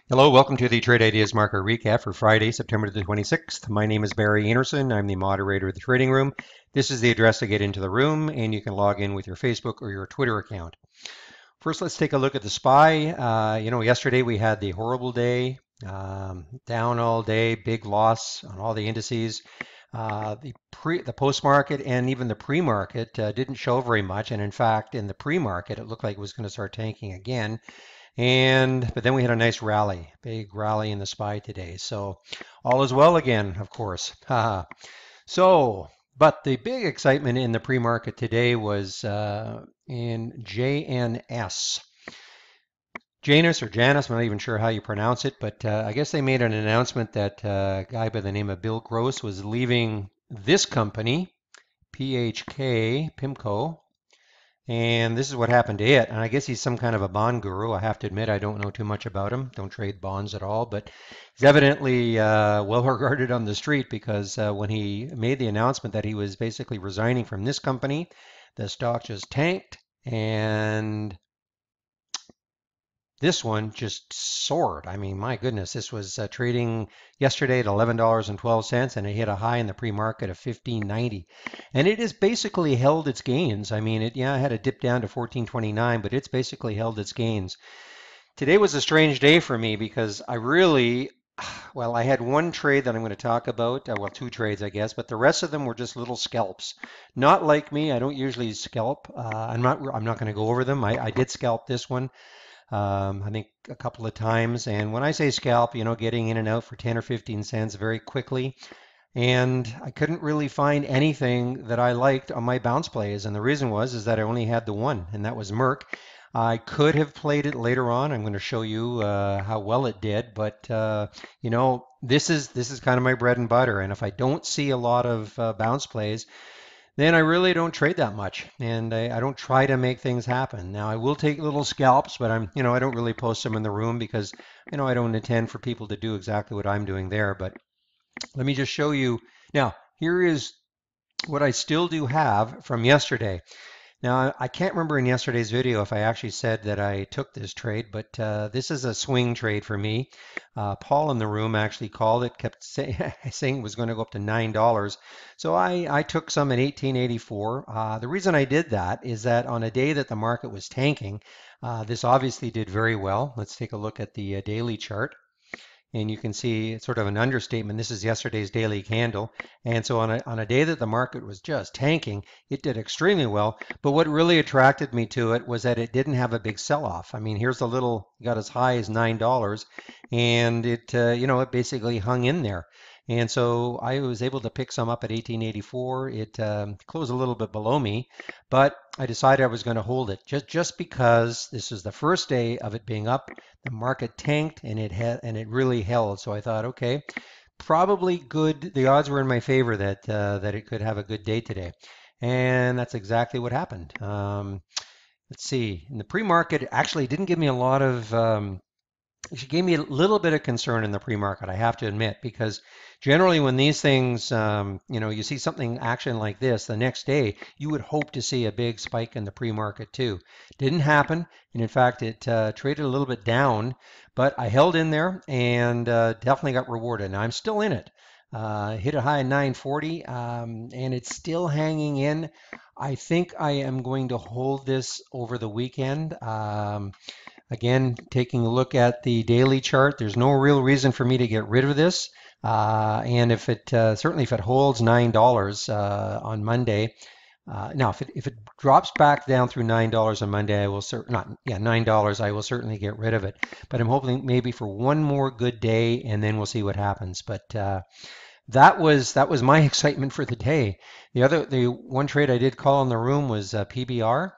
Hello, welcome to the Trade Ideas Market Recap for Friday, September the 26th. My name is Barry Anderson. I'm the moderator of the trading room. This is the address to get into the room, and you can log in with your Facebook or your Twitter account. First, let's take a look at the SPY. Yesterday we had the horrible day, down all day, big loss on all the indices. The post market and even the pre market didn't show very much, and in fact, in the pre market, it looked like it was going to start tanking again. But then we had a nice rally, big rally in the SPY today. So all is well again, of course. So, but the big excitement in the pre-market today was in JNS. Janus or Janus, I'm not even sure how you pronounce it, but I guess they made an announcement that a guy by the name of Bill Gross was leaving this company, PIMCO, and this is what happened to it. And I guess he's some kind of a bond guru. I have to admit, I don't know too much about him. Don't trade bonds at all. But he's evidently well regarded on the street because when he made the announcement that he was basically resigning from this company, the stock just tanked. And this one just soared. I mean, my goodness, this was trading yesterday at $11.12, and it hit a high in the pre-market of 15.90. And it has basically held its gains. I mean, it had a dip down to 14.29, but it's basically held its gains. Today was a strange day for me because I had one trade that I'm going to talk about. Well, two trades, I guess, but the rest of them were just little scalps. Not like me. I don't usually scalp. I'm not going to go over them. I did scalp this one. I think a couple of times. And when I say scalp, getting in and out for 10 or 15 cents very quickly. And I couldn't really find anything that I liked on my bounce plays. And the reason is that I only had the one, and that was Merck. I could have played it later on. I'm going to show you how well it did, but this is kind of my bread and butter. And if I don't see a lot of bounce plays, then I really don't trade that much, and I don't try to make things happen. Now I will take little scalps, but I don't really post them in the room because I don't intend for people to do exactly what I'm doing there. But let me just show you. Now here is what I still do have from yesterday. Now, I can't remember in yesterday's video if I actually said that I took this trade, but this is a swing trade for me. Paul in the room actually called it, kept saying it was going to go up to $9. So I took some at 1884. The reason I did that is that on a day that the market was tanking, this obviously did very well. Let's take a look at the daily chart. And you can see it's sort of an understatement. This is yesterday's daily candle. And so on a day that the market was just tanking, it did extremely well. But what really attracted me to it was that it didn't have a big sell-off. I mean, here's a little, got as high as $9, and it basically hung in there. And so I was able to pick some up at 1884. It closed a little bit below me, but I decided I was going to hold it just because this is the first day of it being up. The market tanked and it really held. So I thought, okay, probably good. The odds were in my favor that it could have a good day today, and that's exactly what happened. Let's see. In the pre-market, it actually didn't give me a lot of she gave me a little bit of concern in the pre-market, I have to admit, because generally when these things, you see something action like this, the next day you would hope to see a big spike in the pre-market too. Didn't happen, and in fact it traded a little bit down, but I held in there and definitely got rewarded. Now I'm still in it. Hit a high of 940, and it's still hanging in. I think I am going to hold this over the weekend. Again, taking a look at the daily chart, there's no real reason for me to get rid of this. And if it certainly if it holds $9 on Monday, now if it drops back down through $9 on Monday, I will not yeah $9. I will certainly get rid of it. But I'm hoping maybe for one more good day, and then we'll see what happens. But that was my excitement for the day. The one trade I did call in the room was PBR,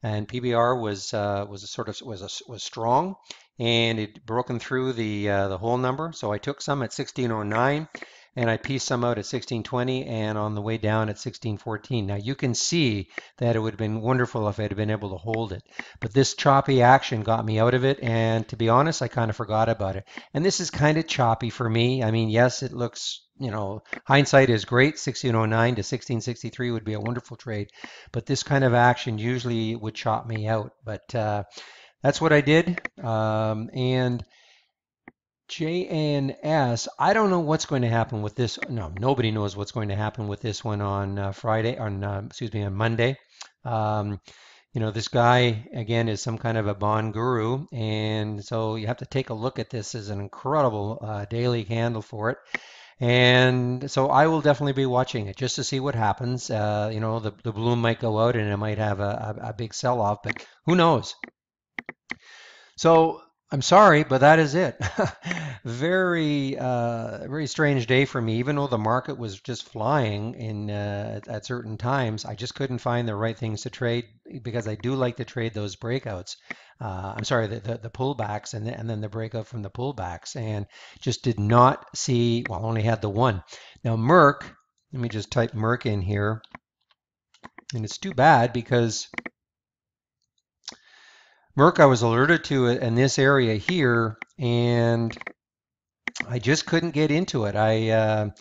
and PBR was strong, and it broken through the whole number. So I took some at 1609, and I pieced some out at 1620, and on the way down at 1614. Now you can see that it would have been wonderful if I had been able to hold it, but this choppy action got me out of it, and to be honest, I kind of forgot about it. And this is kind of choppy for me. I mean, yes, it looks, hindsight is great. 1609 to 1663 would be a wonderful trade, but this kind of action usually would chop me out. But that's what I did. And JNS. I don't know what's going to happen with this. No, nobody knows what's going to happen with this one on Friday, on excuse me, on Monday. Um, this guy again is some kind of a bond guru, and so you have to take a look at this as an incredible daily candle for it. And so I will definitely be watching it just to see what happens. The bloom might go out and it might have a big sell-off, but who knows? So I'm sorry, but that is it. Very strange day for me. Even though the market was just flying at certain times, I just couldn't find the right things to trade because I do like to trade those breakouts. I'm sorry, the pullbacks and then the breakout from the pullbacks, and just did not see. Well, only had the one. Now Merck. Let me just type Merck in here, and it's too bad because Merck, I was alerted to it in this area here, and I just couldn't get into it. I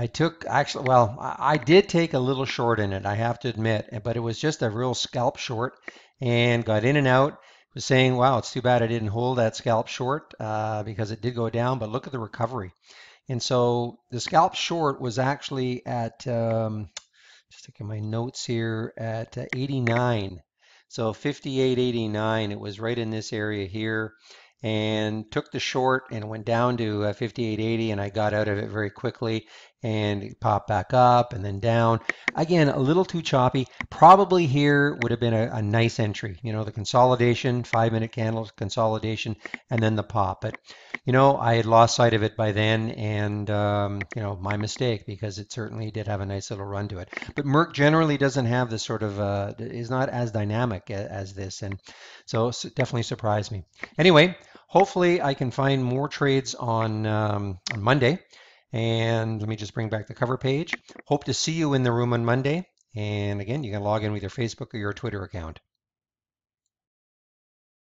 took actually, well, I did take a little short in it, I have to admit, but it was just a real scalp short, and got in and out. Was saying, wow, it's too bad I didn't hold that scalp short because it did go down. But look at the recovery, and so the scalp short was actually at just looking at my notes here at 89. So 58.89, it was right in this area here, and took the short and went down to 58.80, and I got out of it very quickly, and it popped back up and then down. Again, a little too choppy. Probably here would have been a nice entry. The consolidation, 5-minute candle consolidation, and then the pop. But I had lost sight of it by then, and my mistake because it certainly did have a nice little run to it. But Merck generally doesn't have this sort of is not as dynamic as this, and so definitely surprised me. Anyway, hopefully I can find more trades on Monday. And let me just bring back the cover page. Hope to see you in the room on Monday. And again, you can log in with your Facebook or your Twitter account.